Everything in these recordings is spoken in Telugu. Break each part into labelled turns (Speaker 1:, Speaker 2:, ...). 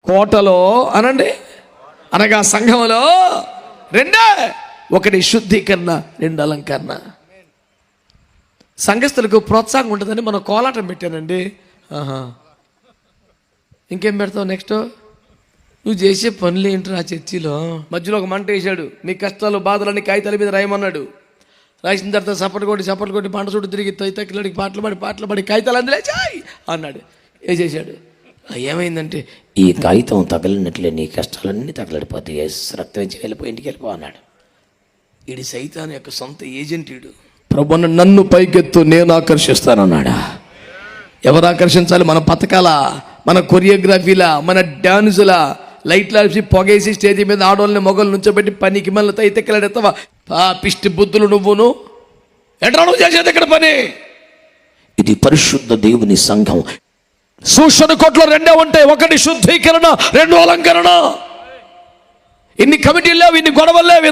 Speaker 1: కోటలో అనండి అనగా సంఘములో రెండే, ఒకటి శుద్ధీకరణ, రెండు అలంకరణ. సంఘస్థులకు ప్రోత్సాహం ఉంటుందని మనం కోలాటం పెట్టానండి. ఇంకేం పెడతావు నెక్స్ట్? నువ్వు చేసే పనులు ఏంటి ఆ చర్చిలో? మధ్యలో ఒక మంట వేసాడు, నీ కష్టాలు బాధలన్నీ కాగితాల మీద రాయమన్నాడు. రాసిన తర్వాత చప్పటి కొట్టి పంట చుట్టూ తిరిగి తైతకిలాడికి పాటలు పాడి కాగితాలు అందులేచాయి అన్నాడు. వేసేసాడు. ఏమైందంటే, ఈ కాగితం తగలినట్లే నీ కష్టాలన్నీ తగలడిపోతాయి, రక్తం ఇచ్చి వెళ్ళిపోయి ఇంటికి వెళ్ళిపో అన్నాడు. ఈడి సైతాన్ యొక్క సొంత ఏజెంట్. ఈడు ప్రభున్న నన్ను పైకెత్తు నేను ఆకర్షిస్తానన్నాడా. ఎవరు ఆకర్షించాలి? మన పథకాల, మన కొరియోగ్రఫీలా, మన డాన్సులా, లైట్లు వేసి పొగేసి స్టేజ్ మీద ఆడవాళ్ళని మొగలు నుంచోబెట్టి పనికి మళ్ళీ తైతెక్కలాడెత్తవా? పిష్టి బుద్ధులు నువ్వును. ఎట్లా నువ్వు చేసేది ఇక్కడ పని? ఇది పరిశుద్ధ దేవుని సంఘం. సూచన కోట్లో రెండే ఉంటాయి, ఒకటి శుద్ధీకరణ, రెండు అలంకరణ. ఇన్ని కమిటీలు లేవు, ఇన్ని గొడవలు లేవు,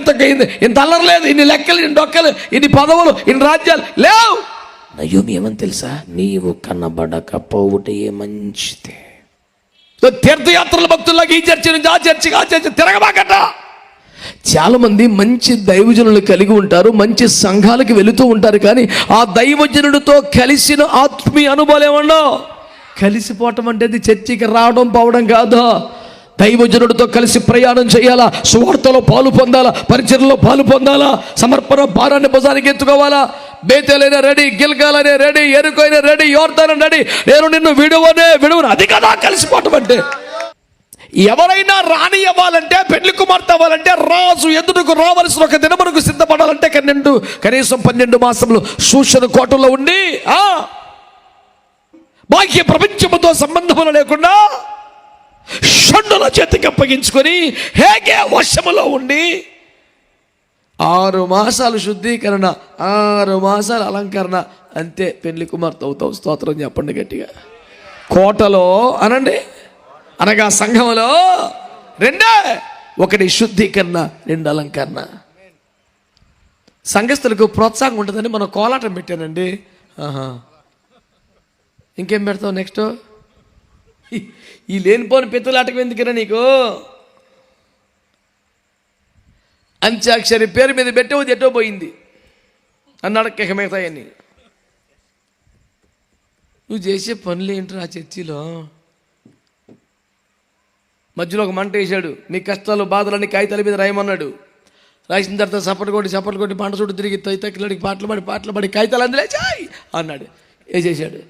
Speaker 1: ఇంత అల్లరి లేదు, ఇన్ని లెక్కలు, ఇన్ని డొక్కలు, ఇన్ని పదవులు, ఇన్ని రాజ్యాలు లేవు. నయోమి ఏమని తెలుసా? నీవు కనబడకపోవుటే మంచిదే. తీర్థయాత్రల భక్తుల్లాగా ఈ చర్చి నుంచి ఆ చర్చి తిరగబాకట. చాలా మంది మంచి దైవజనులు కలిగి ఉంటారు, మంచి సంఘాలకు వెళుతూ ఉంటారు, కానీ ఆ దైవజనుడితో కలిసిన ఆత్మీయ అనుభవాలు ఏమన్నా? కలిసిపోవటం అంటే అది చర్చికి రావడం పోవడం కాదు. దైవజనుడితో కలిసి ప్రయాణం చేయాలా, సువార్తలో పాలు పొందాలా, పరిచర్యలో పాలు పొందాలా, సమర్పణ భారాన్ని భుజానికి ఎత్తుకోవాలా. బేతేలైనా రెడీ, గిల్గాలనే రెడీ, ఎరుకైనా రెడీ, యోర్దాన రెడీ, నేను నిన్ను విడువను. అది కదా కలిసిపోవటం అంటే. ఎవరైనా రాణి అవ్వాలంటే, పెళ్లి కుమార్తె అవ్వాలంటే, రాజు ఎదురుకు రావాల్సిన ఒక దినమునకు సిద్ధపడాలంటే కనీసం 12 మాసములు సూచన కోటలో ఉండి బాహ్య ప్రపంచముతో సంబంధములు లేకుండా షండుల చేతికి అప్పగించుకొని హేగే వశములో ఉండి 6 మాసాలు శుద్ధీకరణ, 6 మాసాలు అలంకరణ, అంతే పెళ్లి కుమార్తె అవుతావు. స్తోత్రం చెప్పండి గట్టిగా. కోటలో అనండి అనగా సంఘములో రెండే, ఒకటి శుద్ధీకరణ, రెండు అలంకరణ. సంఘస్థులకు ప్రోత్సాహం ఉంటుందని మనం కోలాటం పెట్టానండి. ఇంకేం పెడతావు నెక్స్ట్? ఈ లేనిపోని పెద్దలాటకం ఎందుకరా నీకు? అంత్యాక్షరి పేరు మీద పెట్టేది ఎటో పోయింది అన్నాడు. మిగతాయన్ని నువ్వు చేసే పనులు ఏంటి ఆ చర్చిలో? మధ్యలో ఒక మంట వేసాడు, నీ కష్టాలు బాధలన్నీ కాగితాల మీద రాయమన్నాడు. రాసిన తర్వాత చప్పటి కొట్టి పంట చుట్టూ తిరిగి తైతకిలాడికి పాటలు పాడి కాగితాలు అందులేచాయి అన్నాడు. వేసేసాడు.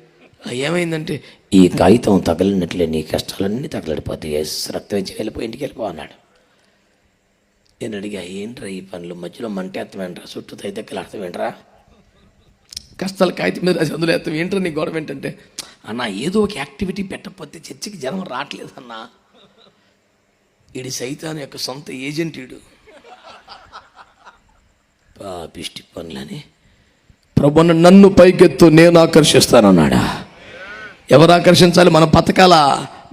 Speaker 1: ఏమైందంటే, ఈ కాగితం తగలినట్లే నీ కష్టాలన్నీ తగలడిపోతాయి, రక్తం ఇచ్చి వెళ్ళిపోయి ఇంటికి వెళ్ళిపో అన్నాడు. నేను అడిగా, ఏంట్రా ఈ పనులు? మధ్యలో మంట ఎత్తమేంట్రా, చుట్టూ తైతక్కలు అర్థమేంట్రా, కష్టాలు కాగితం మీద రాసి అందులో ఎత్తం ఏంట్రా నీ గొడవ ఏంటంటే, అన్న ఏదో ఒక యాక్టివిటీ పెట్టకపోతే చర్చికి జనం రావట్లేదు అన్నా. ఈడి సైతాన్ యొక్క సొంత ఏజెంట్. ఈడు పిష్టి పనులని. ప్రభున్న నన్ను పైకెత్తు నేను ఆకర్షిస్తానన్నాడా. ఎవరు ఆకర్షించాలి? మన పథకాల,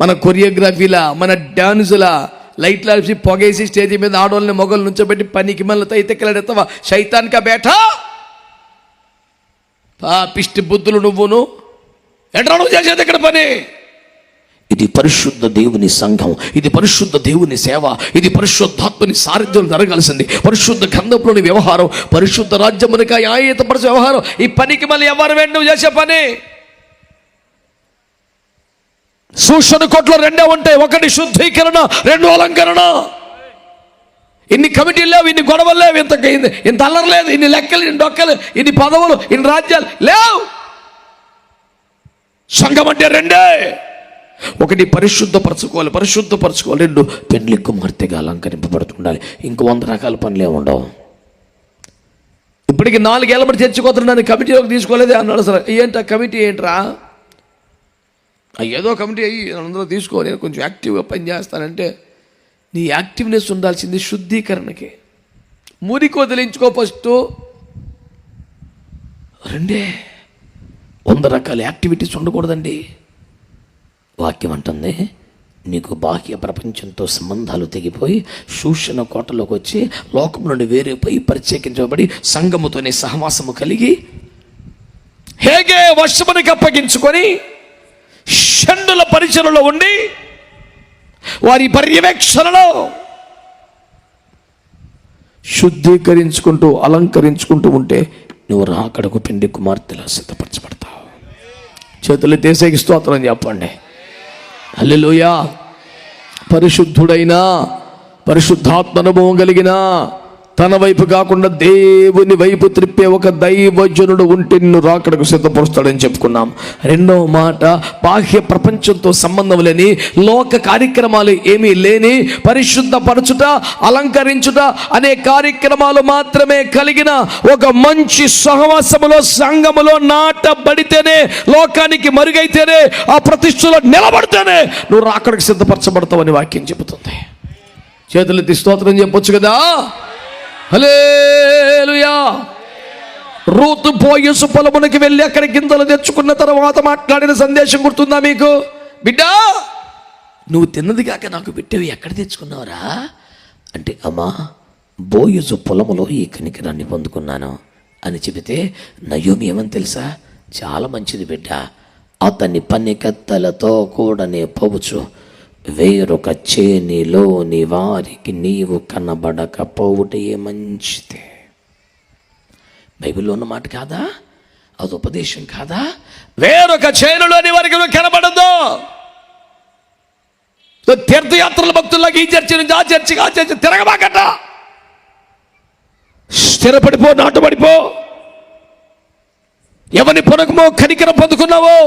Speaker 1: మన కొరియోగ్రఫీలా, మన డాన్సులా, లైట్లు వేసి పొగేసి స్టేజ్ మీద ఆడవాళ్ళని మొగలు నుంచోబెట్టి పనికి మళ్ళీ తైతెక్కలాడెత్తవా? శైతాన్కా బేటా, పిష్టి బుద్ధులు నువ్వును. ఎట్లా నువ్వు చేసేది ఇక్కడ పని? ఇది పరిశుద్ధ దేవుని సంఘం, ఇది పరిశుద్ధ దేవుని సేవ, ఇది పరిశుద్ధాత్మని సారథ్యం జరగాల్సింది. పరిశుద్ధ గ్రంథంలోని వ్యవహారం, పరిశుద్ధ రాజ్యమునిక ఆయేతపరిచే వ్యవహారం. ఈ పనికి మళ్ళీ ఎవరు నువ్వు చేసే పని? సూచన కోట్లో రెండే ఉంటాయి, ఒకటి శుద్ధీకరణ, రెండు అలంకరణ. ఇన్ని కమిటీలు లేవు, ఇన్ని గొడవలు లేవు, ఇంత అల్లరి లేదు, ఇన్ని లెక్కలు, ఇన్ని డొక్కలు, ఇన్ని పదవులు, ఇన్ని రాజ్యాలు లేవు. సంఘం అంటే రెండే, ఒకటి పరిశుద్ధపరచుకోవాలి, రెండు పెళ్లి కుమార్తెగా అలంకరింపబడుతుండాలి. ఇంకో 100 రకాల పనులే ఉండవు. ఇప్పటికి 4 ఏళ్ళ బట్టి చర్చకోతున్నాను, కమిటీలోకి తీసుకోలేదే అన్నాడు. అసలు ఏంటి కమిటీ ఏంట్రా? ఏదో కమిటీ అయ్యి అందరూ తీసుకో, నేను కొంచెం యాక్టివ్గా పనిచేస్తానంటే, నీ యాక్టివ్నెస్ ఉండాల్సింది శుద్ధీకరణకి. మురికి వదిలించుకో ఫస్ట్. రెండే, 100 రకాల యాక్టివిటీస్ ఉండకూడదండి. వాక్యం అంటుంది, నీకు బాహ్య ప్రపంచంతో సంబంధాలు తెగిపోయి సూచన కోటలోకి వచ్చి లోకం నుండి వేరేపోయి ప్రత్యేకించబడి సంఘముతోనే సహవాసము కలిగి హేగే వశమునికి అప్పగించుకొని షండుల పరిచయలో ఉండి వారి పర్యవేక్షణలో శుద్ధీకరించుకుంటూ అలంకరించుకుంటూ ఉంటే నువ్వు రాకడకు పిండి కుమార్తెలా సిద్ధపరచబడతావు. చేతులు దేశానికి స్తోత్రం చెప్పండి. హల్లెలూయా. పరిశుద్ధుడైన పరిశుద్ధాత్మ అనుభవం కలిగిన తన వైపు కాకుండా దేవుని వైపు త్రిప్పే ఒక దైవజనుడు ఉంటే నిన్ను రాకడకు సిద్ధపరుస్తాడని చెప్పుకున్నాం. రెండవ మాట, బాహ్య ప్రపంచంతో సంబంధం లేని లోక కార్యక్రమాలు ఏమీ లేని పరిశుద్ధపరచుట అలంకరించుట అనే కార్యక్రమాలు మాత్రమే కలిగిన ఒక మంచి సహవాసములో సంఘములో నాటబడితేనే, లోకానికి మరుగైతేనే, ఆ ప్రతిష్టలో నిలబడితేనే నువ్వు రాకడకు సిద్ధపరచబడతావని వాక్యం చెబుతుంది. చేతులెత్తి స్తోత్రం చెప్పొచ్చు కదా. హల్లెలూయా. రూతు బోయసు పొలమునకి వెళ్ళి అక్కడ గింజలు తెచ్చుకున్న తర్వాత మాట్లాడిన సందేశం గుర్తుందా మీకు? బిడ్డా, నువ్వు తిన్నది కాక నాకు పెట్టేవి ఎక్కడ తెచ్చుకున్నావురా అంటే, అమ్మా బోయసు పొలములో ఈ కనికరాన్ని పొందుకున్నాను అని చెబితే, నయోమి ఏమని తెలుసా? చాలా మంచిది బిడ్డ, అతని పనికత్తెలతో కూడానే పోవచ్చు, వేరొక చేనిలోని వారికి నీవు కనబడకపోవుటే మంచిదే. బైబిల్లో ఉన్న మాట కాదా? అది ఉపదేశం కాదా? వేరొక చేనులోని వారికి నువ్వు కనబడద్దు. తీర్థయాత్రల భక్తుల్లాగా ఈ చర్చి నుంచి ఆ చర్చి తిరగబాకట. స్థిరపడిపో, నాటుబడిపో. ఎవరిని పొనకమో కనికరం పొందుకున్నావో,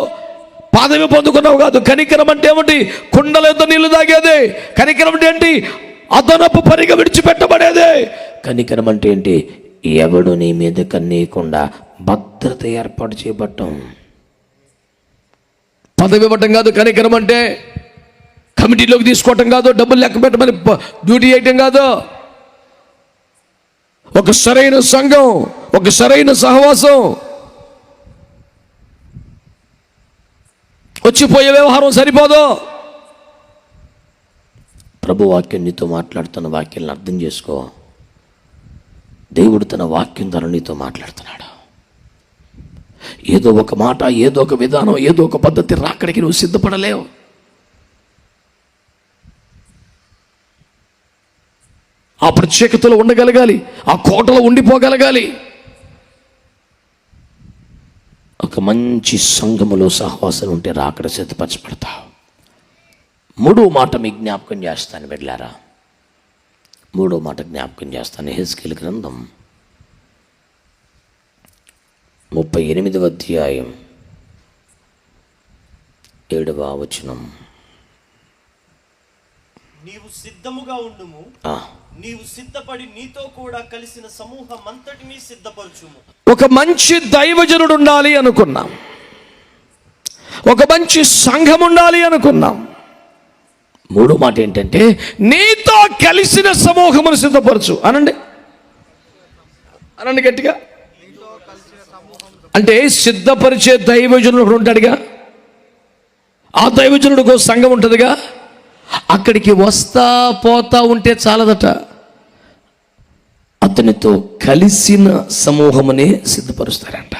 Speaker 1: పాదవి పొందుకున్నావు కాదు. కనికరం అంటే ఏమిటి? కుండలతో నీళ్లు తాగేదే. కనికరం అంటే ఏంటి? అదనపు పనిగా విడిచిపెట్టబడేదే. కనికరం అంటే ఏంటి? ఎవడు నీ మీద కన్నీయకుండా భద్రత ఏర్పాటు చేయబట్టం. పదవి ఇవ్వటం కాదు కనికరం అంటే. కమిటీలోకి తీసుకోవటం కాదు, డబ్బులు లెక్క పెట్టమని డ్యూటీ చేయటం కాదు. ఒక సరైన సంఘం, ఒక సరైన సహవాసం, వచ్చిపోయే వ్యవహారం సరిపోదు. ప్రభు వాక్యం నీతో మాట్లాడుతున్న వాక్యాలను అర్థం చేసుకో. దేవుడు తన వాక్యం ద్వారా నీతో మాట్లాడుతున్నాడు. ఏదో ఒక మాట, ఏదో ఒక విధానం, ఏదో ఒక పద్ధతి రాకడికి నువ్వు సిద్ధపడలేవు. ఆ ప్రత్యేకతలో ఉండగలగాలి, ఆ కోటలో ఉండిపోగలగాలి. ఒక మంచి సంఘములో సహవాసం ఉంటే రాకడ సిద్ధపరచబడతావు. మూడో మాట మీకు జ్ఞాపకం చేస్తాను వెళ్ళారా. మూడో మాట జ్ఞాపకం చేస్తాను. యెహెజ్కేలు గ్రంథం 38వ అధ్యాయం 7వ వచనం.
Speaker 2: నీవు సిద్ధముగా ఉండుము, నీవు సిద్ధపడి నీతో కూడా కలిసిన సమూహం అంతటినీ సిద్ధపరచుము.
Speaker 1: ఒక మంచి దైవజనుడు ఉండాలి అనుకున్నాం, ఒక మంచి సంఘం ఉండాలి అనుకున్నాం. మూడో మాట ఏంటంటే, నీతో కలిసిన సమూహమును సిద్ధపరచు అనండి. అనండి గట్టిగా. అంటే సిద్ధపరిచే దైవజనుడు ఉంటాడుగా, ఆ దైవజనుడికి సంఘం ఉంటుందిగా. అక్కడికి వస్తా పోతా ఉంటే చాలదట, అతనితో కలిసిన సమూహమునే సిద్ధపరుస్తారంట.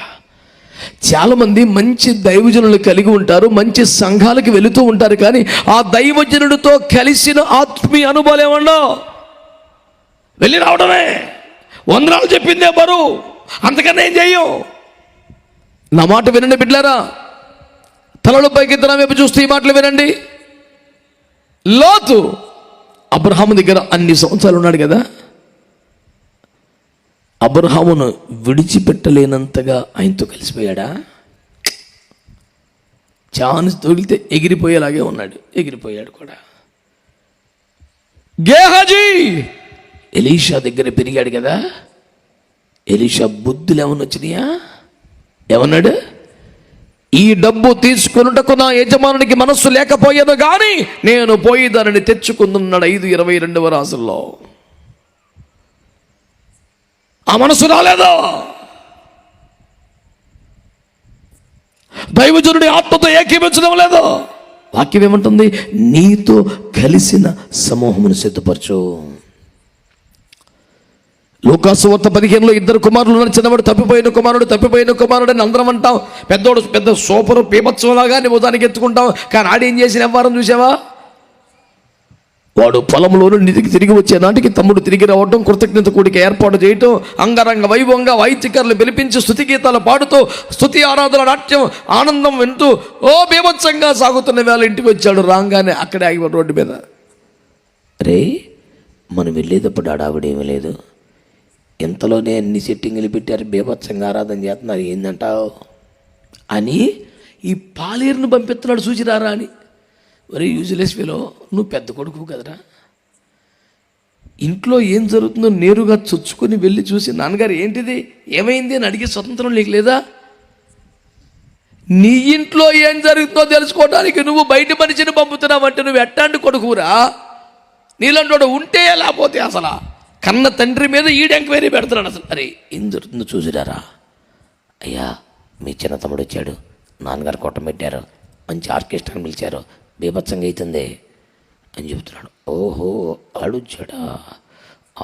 Speaker 1: చాలామంది మంచి దైవజనులు కలిగి ఉంటారు, మంచి సంఘాలకు వెళుతూ ఉంటారు, కానీ ఆ దైవజనుడితో కలిసిన ఆత్మీయ అనుభవాలు ఏమన్నా వెళ్ళి రావడమే. వందనాలు చెప్పిందే బరువు, అంతకన్నా ఏం చెయ్యం. నా మాట వినండి బిడ్డలారా. తలలో పైకెత్తన వైపు చూస్తూ ఈ మాటలు వినండి. లోతు అబ్రహాము దగ్గర అన్ని సంవత్సరాలు ఉన్నాడు కదా. అబ్రహామును విడిచిపెట్టలేనంతగా ఆయనతో కలిసిపోయాడా? ఛాన్స్ తగిలితే ఎగిరిపోయేలాగే ఉన్నాడు, ఎగిరిపోయాడు కూడా. గేహాజీ ఎలీషా దగ్గర పెరిగాడు కదా. ఎలీషా బుద్ధులు ఏమన్నా వచ్చినాయా? ఏమన్నాడు? ఈ డబ్బు తీసుకున్నటకు నా యజమానునికి మనస్సు లేకపోయాను కానీ నేను పోయి దానిని తెచ్చుకుంటున్నాడు. 5:22 రాసుల్లో ఆ మనసు రాలేదు. దైవజనుడి ఆత్మతో ఏకీభించడం లేదు. వాక్యం ఏమంటుంది? నీతో కలిసిన సమూహమును సిద్ధపరచు. లూకాసు వార్త 15లో 2 కుమారులు ఉన్నారు. చిన్నవాడు తప్పిపోయిన కుమారుడు అని అందరం అంటాం. పెద్దోడు పెద్ద సూపరు పీపత్సంలాగా నువ్వు దానికి ఎత్తుకుంటావు. కానీ ఆడేం చేసిన వ్యవహారం చూసావా? వాడు పొలంలో నుండి తిరిగి వచ్చే నాటికి తమ్ముడు తిరిగి రావటం, కృతజ్ఞత కూడిక ఏర్పాటు చేయటం, అంగరంగ వైభవంగా వాయిద్యకారులు పిలిపించి స్తుతి గీతాలు పాడుతూ స్తుతి ఆరాధన నాట్యం ఆనందం వింటూ బీభత్సంగా సాగుతున్న వేళ ఇంటికి వచ్చాడు. రాగానే అక్కడే ఆగి రోడ్డు మీద, రే మనం వెళ్ళేటప్పుడు ఆడావిడేమీ లేదు, ఇంతలోనే అన్ని సెట్టింగులు పెట్టారు, బీభత్సంగా ఆరాధన చేస్తున్నారు, ఏందంటావు అని ఈ పాలేరును పంపిస్తున్నాడు చూసిరారా అని. మరి యూజ్లెస్ ఫెలో, నువ్వు పెద్ద కొడుకు కదరా, ఇంట్లో ఏం జరుగుతుందో నేరుగా చొచ్చుకొని వెళ్ళి చూసి నాన్నగారు ఏంటిది ఏమైంది అని అడిగే స్వతంత్రం నీకు లేదా? నీ ఇంట్లో ఏం జరుగుతుందో తెలుసుకోవడానికి నువ్వు బయట మనిషిని పంపుతున్నావంటే నువ్వు ఎట్టాంటి కొడుకురా? నీలాంటి ఉంటే లేకపోతే అసలు కన్న తండ్రి మీద ఈడు ఎంక్వైరీ పెడుతున్నాడు. అసలు అరే ఏం జరుగుతుందో చూసిరారా, అయ్యా మీ చిన్న తమ్ముడు వచ్చాడు, నాన్నగారు కొట్టం పెట్టారు, మంచి ఆర్కెస్ట్రాని పిలిచారు, బీభత్సంగా అవుతుంది అని చెబుతున్నాడు. ఓహో ఆడొచ్చాడా,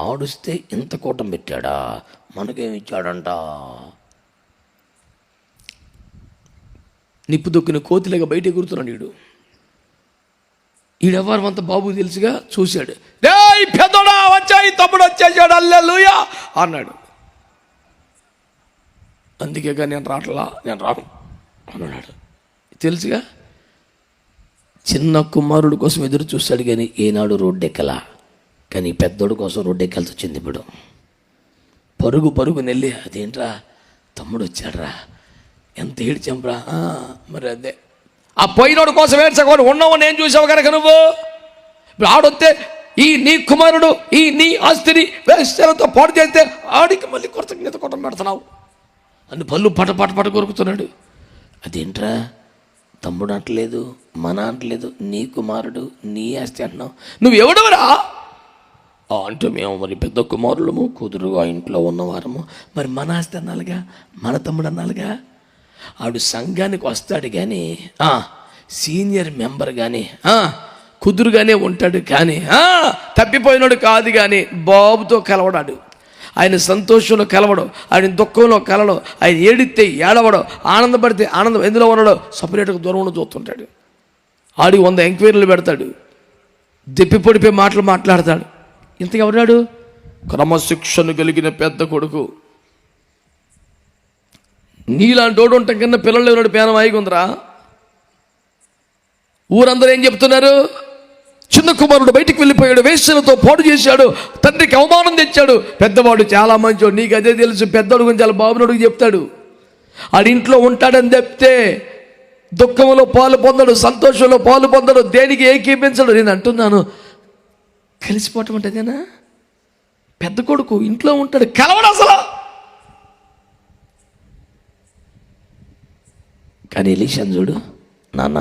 Speaker 1: ఆడుస్తే ఇంత కూటం పెట్టాడా, మనకేమి ఇచ్చాడంట. నిప్పు దొక్కిన కోతిలాగా బయట ఎగురుతున్నాడు వీడు. ఈడెవ్వరం అంతా బాబు తెలుసుగా చూశాడు. రే పెద్దోడా వచ్చాయి, తమ్ముడు వచ్చేసాడు, హల్లెలూయా అన్నాడు. అందుకేగా నేను రాను అన్నాడు. తెలుసుగా, చిన్న కుమారుడు కోసం ఎదురు చూస్తాడు కానీ ఏనాడు రోడ్డెక్కలా. కానీ పెద్దోడు కోసం రోడ్డెక్కాల్సి వచ్చింది. ఇప్పుడు పరుగు నెల్లి, అదేంట్రా తమ్ముడు వచ్చాడ్రా, ఎంత ఏడ్చాంరా. మరి అదే ఆ పోయినోడు కోసం ఏడ్చకూడదు, ఉన్నావు నేను చూసావు కనుక నువ్వు. ఇప్పుడు ఆడొస్తే ఈ నీ కుమారుడు ఈ నీ ఆస్తిని వేశ్యలతో పాడు చేస్తే ఆడికి మళ్ళీ కృతజ్ఞత కొట్టం పెడుతున్నావు అని పళ్ళు పట కొరుకుతున్నాడు. అదేంట్రా తమ్ముడు అంటలేదు, మన అంటలేదు, నీ కుమారుడు నీ ఆస్తి అంటున్నావు, నువ్వు ఎవడవరా అంటే మేము మరి పెద్ద కుమారులము కూతురు ఆ ఇంట్లో ఉన్నవారము, మరి మన ఆస్తి అన్నాలుగా, మన తమ్ముడు అన్నాలుగా. ఆడు సంఘానికి వస్తాడు కానీ సీనియర్ మెంబర్ కానీ కుదురుగానే ఉంటాడు కానీ తప్పిపోయినాడు కాదు కానీ బాబుతో కలవడాడు. ఆయన సంతోషంలో కలవడం, ఆయన దుఃఖంలో కలవడం, ఆయన ఏడితే ఏడవడం, ఆనందపడితే ఆనందం ఎందులో ఉన్నాడో సపరేట్గా దూరంలో చూస్తుంటాడు. ఆడి 100 ఎంక్వైరీలు పెడతాడు, దెప్పి పొడిపోయి మాటలు మాట్లాడతాడు. ఇంతగా ఎవడాడు? క్రమశిక్షణ కలిగిన పెద్ద కొడుకు. నీలాంటి తోడు ఉంటాం కన్నా పిల్లలు ఎవరు పేనం ఆగికుందరా. ఊరందరూ ఏం చెప్తున్నారు? చిన్న కుమారుడు బయటికి వెళ్ళిపోయాడు, వేశ్యలతో పాడు చేశాడు, తండ్రికి అవమానం తెచ్చాడు. పెద్దవాడు చాలా మంచోడు, నీకు అదే తెలుసు. పెద్దోడు గురించి చాలా బాబునోడికి చెప్తాడు. ఆడింట్లో ఉంటాడని చెప్తే దుఃఖంలో పాలు పొందడు, సంతోషంలో పాలు పొందడు, దేనికి ఏకీపించడు. నేను అంటున్నాను, కలిసిపోవటం అంటే అదేనా? పెద్ద కొడుకు ఇంట్లో ఉంటాడు, కలవడు అసలు. కానీ ఎలీషాను చూడు, నాన్న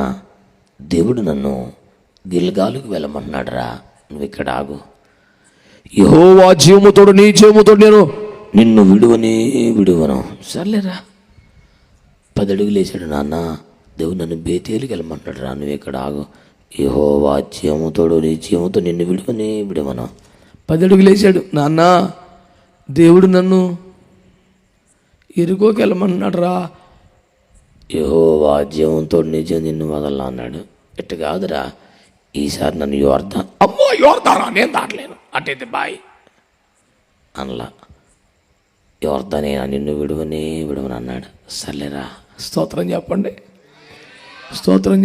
Speaker 1: దేవుడు నన్ను గిల్గాలుకు వెళ్ళమన్నాడురా, నువ్వు ఇక్కడ ఆగు, యెహోవా జీవముతోడు నీ జీవముతోడు నేను నిన్ను విడువను. సర్లేరా 10 అడుగులు వేసాడు. నాన్న దేవుడు నన్ను బేతేలికి వెళ్ళమన్నాడు రా, నువ్వు ఇక్కడ ఆగు, యెహోవా జీవముతోడు నీ జీవముతో నిన్ను విడువను. 10 అడుగులు వేసాడు. నాన్న దేవుడు నన్ను ఎరుకోకి వెళ్ళమన్నాడు రా, యెహోవా జీవంతో నిజం నిన్ను వదలా అన్నాడు. ఎట్టు కాదురా, ఈసారి నన్ను యోర్దాన్, అమ్మో యోర్దానా నేను దాటలేను, అట్టయితే బాయ్ అనలా, యోర్దానే నిన్ను విడువని అన్నాడు. సర్లేరా, స్తోత్రం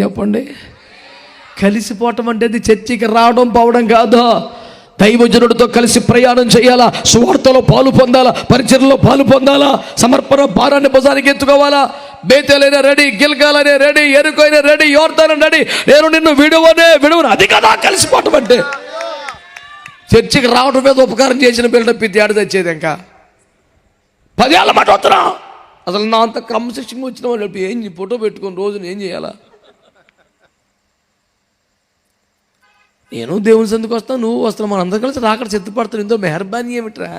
Speaker 1: చెప్పండి. కలిసిపోవటం అంటే అది చర్చికి రావడం పోవడం కాదు. దైవజనుడితో కలిసి ప్రయాణం చేయాలా, సువార్తలో పాలు పొందాలా, పరిచర్లో పాలు పొందాలా, సమర్పణ భారాన్ని భుజానికి ఎత్తుకోవాలా. బేతేలైనా రెడీ, గిల్గాలైనా రెడీ, ఎరుకైనా రెడీ, యోర్దాను రెడీ, నేను నిన్ను విడువను. అది కదా కలిసిపోవటం అంటే. చర్చికి రావడం మీద ఉపకారం చేసిన పిల్లల పిత్తి ఆడ తెచ్చేది. ఇంకా 10 ఏళ్ళ మాట వస్తున్నా, అసలు నా అంత క్రమశిక్షణ వచ్చిన వాళ్ళు ఏం ఫోటో పెట్టుకొని రోజున ఏం చేయాలా? నేను దేవుని సందుకు వస్తాను, నువ్వు వస్తాను, మన అందరం కలిసి రాకడ సిద్ధపడతాను. ఇందో మెహర్బానీ ఏమిట్రా?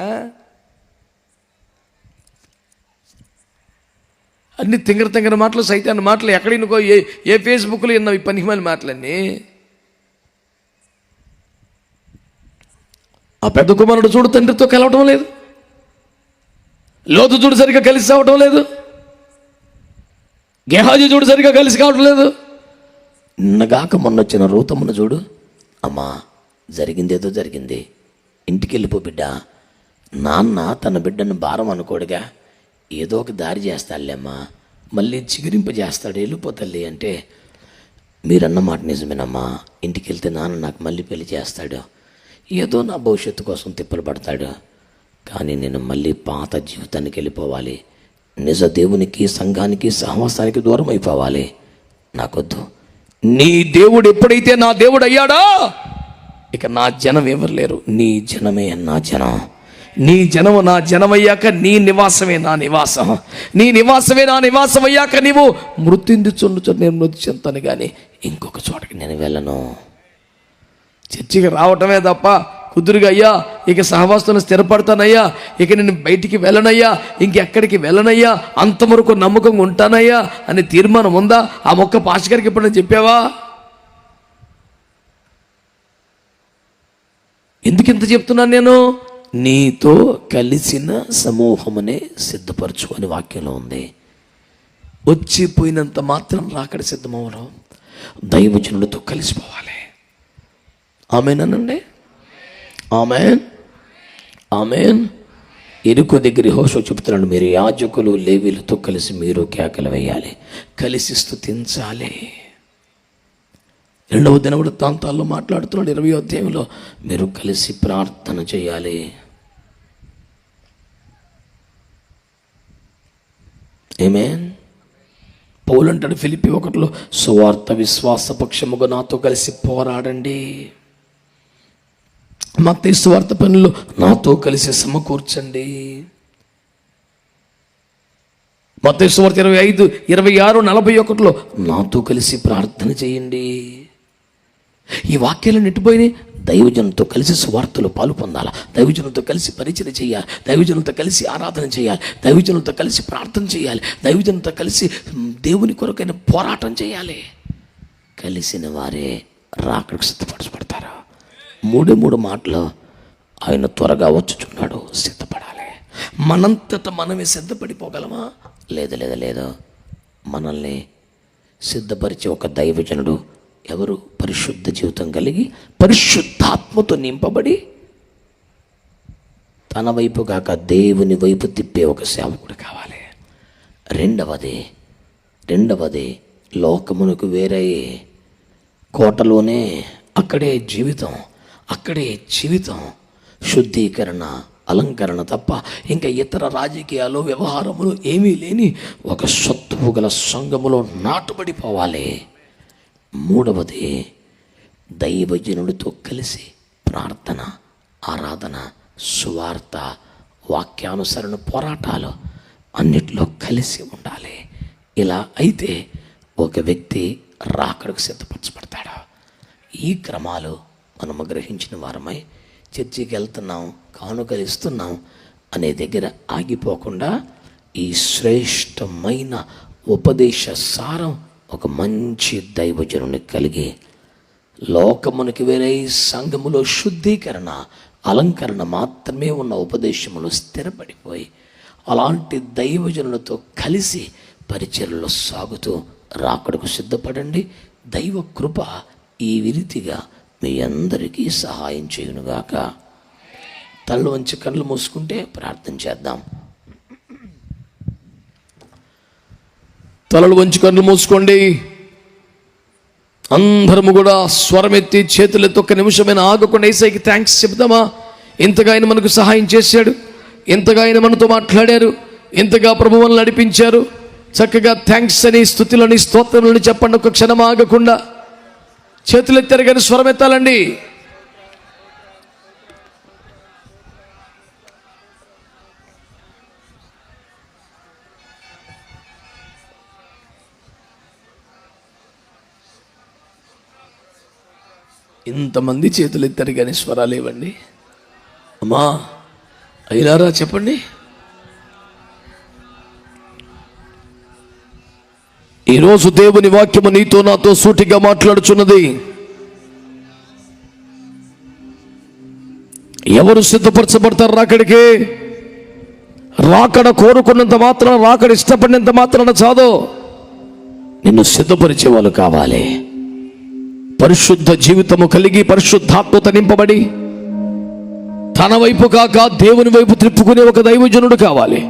Speaker 1: అన్ని తింగర మాటలు, సైతాన్ని మాటలు, ఎక్కడినుకో ఏ ఫేస్బుక్లో విన్నావు ఈ పనికిమాలిన మాటలన్నీ. ఆ పెద్ద కుమారుడు చూడు తండ్రితో కలవటం లేదు, లోతు చూడు సరిగ్గా కలిసి అవటం లేదు, గెహాజీ చూడు సరిగ్గా కలిసి కావటం లేదు. నిన్నగాక మొన్న వచ్చిన రూతమ్మను చూడు, అమ్మా
Speaker 3: జరిగిందేదో జరిగింది, ఇంటికి వెళ్ళిపో బిడ్డ. నాన్న తన బిడ్డను భారం అనుకోడుగా, ఏదో ఒక దారి చేస్తాడులేమ్మా, మళ్ళీ చిగురింపజేస్తాడు, వెళ్ళిపో తల్లి అంటే, మీరన్న మాట నిజమేనమ్మా, ఇంటికి వెళ్తే నాన్న నాకు మళ్ళీ పెళ్లి చేస్తాడు, ఏదో నా భవిష్యత్తు కోసం తిప్పలు పడతాడు, కానీ నేను మళ్ళీ పాత జీవితానికి వెళ్ళిపోవాలి, నిజ దేవునికి సంఘానికి సహవాసానికి దూరం అయిపోవాలి. నాకొద్దు. నీ దేవుడు ఎప్పుడైతే నా దేవుడు అయ్యాడో ఇక నా జనం ఎవరు లేరు. నీ జనమే నా జనం. నీ జనము నా జనమయ్యాక నీ నివాసమే నా నివాసం. నీ నివాసమే నా నివాసం అయ్యాక నీవు మృత్యుందుచుండుచు నేను మృతి చెందుతాను, కానీ ఇంకొక చోటకి నేను వెళ్ళను. చర్చికి రావటమే తప్ప కుదురుగా అయ్యా ఇక సహవాసంలో స్థిరపడతానయ్యా, ఇక నేను బయటికి వెళ్ళనయ్యా, ఇంకెక్కడికి వెళ్ళనయ్యా, అంతవరకు నమ్మకంగా ఉంటానయ్యా అనే తీర్మానం ఉందా? ఆ మొక్క పాస్టర్ గారికి ఎప్పుడైనా చెప్పావా? ఎందుకు ఇంత చెప్తున్నాను నేను? నీతో కలిసిన సమూహమునే సిద్ధపరచు అని వాక్యంలో ఉంది. వచ్చిపోయినంత మాత్రం రాకడ సిద్ధమవడం, దైవజనులతో కలిసిపోవాలి. ఆమేనండి, ఆమేన్, ఆమేన్. ఎరుకో దగ్గర యెహోషువ చెబుతున్నాడు, మీరు యాజకులు లేవీలతో కలిసి మీరు కేకలు వేయాలి, కలిసి స్తుతించాలి. 2వ దినవృత్తాంతాల్లో మాట్లాడుతున్నాడు 20వ అధ్యాయంలో, మీరు కలిసి ప్రార్థన చేయాలి. ఆమేన్. పౌలు అంటాడు ఫిలిప్పీ 1లో, సువార్త విశ్వాస పక్షముగా నాతో కలిసి పోరాడండి. మత్తయి సువార్త పనులు నాతో కలిసి సమకూర్చండి. మత్తయి సువార్త 25, 26, 41లో నాతో కలిసి ప్రార్థన చేయండి. ఈ వాక్యాలను నెట్టిపోయినాయి. దైవజనంతో కలిసి సువార్తలో పాలు పొందాలి, దైవజనంతో కలిసి పరిచయం చేయాలి, దైవజనంతో కలిసి ఆరాధన చేయాలి, దైవజనంతో కలిసి ప్రార్థన చేయాలి, దైవజనంతో కలిసి దేవుని కొరకైన పోరాటం చేయాలి. కలిసిన వారే రాకడకు సిద్ధపరచబడతారు. 3 మాటలు ఆయన త్వరగా వచ్చుచున్నాడు, సిద్ధపడాలి. మనంతట మనమే సిద్ధపడిపోగలమా? లేదు. మనల్ని సిద్ధపరిచే ఒక దైవజనుడు ఎవరు? పరిశుద్ధ జీవితం కలిగి పరిశుద్ధాత్మతో నింపబడి తన వైపు కాక దేవుని వైపు తిప్పే ఒక సేవకుడు కావాలి. రెండవది లోకమునకు వేరే కోటలోనే అక్కడే జీవితం, శుద్ధీకరణ, అలంకరణ తప్ప ఇంకా ఇతర రాజకీయాలు వ్యవహారములు ఏమీ లేని ఒక సత్తువు గల సంఘములో నాటుబడిపోవాలి. 3వది దైవజనుడితో కలిసి ప్రార్థన, ఆరాధన, సువార్త, వాక్యానుసరణ, పోరాటాలు అన్నిట్లో కలిసి ఉండాలి. ఇలా అయితే ఒక వ్యక్తి రాకడకు సిద్ధపరచబడతాడు. ఈ క్రమాలు మనము గ్రహించిన వారమై చర్చికి వెళ్తున్నాం, కానుకలు ఇస్తున్నాం అనే దగ్గర ఆగిపోకుండా ఈ శ్రేష్టమైన ఉపదేశ సారం ఒక మంచి దైవజనుని కలిగి లోకమునికి వేరే సంఘములో శుద్ధీకరణ, అలంకరణ మాత్రమే ఉన్న ఉపదేశములో స్థిరపడిపోయి అలాంటి దైవజనులతో కలిసి పరిచర్యలో సాగుతూ రాకడకు సిద్ధపడండి. దైవ కృప ఈ విరితిగా మీ అందరికీ సహాయం చేయునుగాక. తలలు వంచి కళ్ళు మూసుకుంటే ప్రార్థన చేద్దాం.
Speaker 1: తలలు వంచి కళ్ళు మూసుకోండి. అందరము కూడా స్వరమెత్తి చేతులెత్తి ఒక్క నిమిషమైన ఆగకుండా యేసయ్యకి థ్యాంక్స్ చెప్దామా? ఇంతగా ఆయన మనకు సహాయం చేశాడు, ఇంతగా ఆయన మనతో మాట్లాడారు, ఇంతగా ప్రభువు మనల్ని నడిపించారు. చక్కగా థ్యాంక్స్ అని, స్తుతులని, స్తోత్రములని చెప్పండి. ఒక క్షణం ఆగకుండా చేతులెత్తారు కానీ స్వరమెత్తాలండి. ఇంతమంది చేతులు ఎత్తారు కానీ స్వరాలు ఇవ్వండి. అమ్మా అయినారా చెప్పండి. ఈరోజు దేవుని వాక్యము నీతో నాతో సూటిగా మాట్లాడుచున్నది. ఎవరు సిద్ధపరచబడతారు రాకడికి? రాకడ కోరుకున్నంత మాత్రాన, రాకడ ఇష్టపడినంత మాత్రాన చాలు. నిన్ను సిద్ధపరిచే వాళ్ళు కావాలి. పరిశుద్ధ జీవితము కలిగి పరిశుద్ధాత్మత నింపబడి తన వైపు కాక దేవుని వైపు త్రిప్పుకునే ఒక దైవజనుడు కావాలి.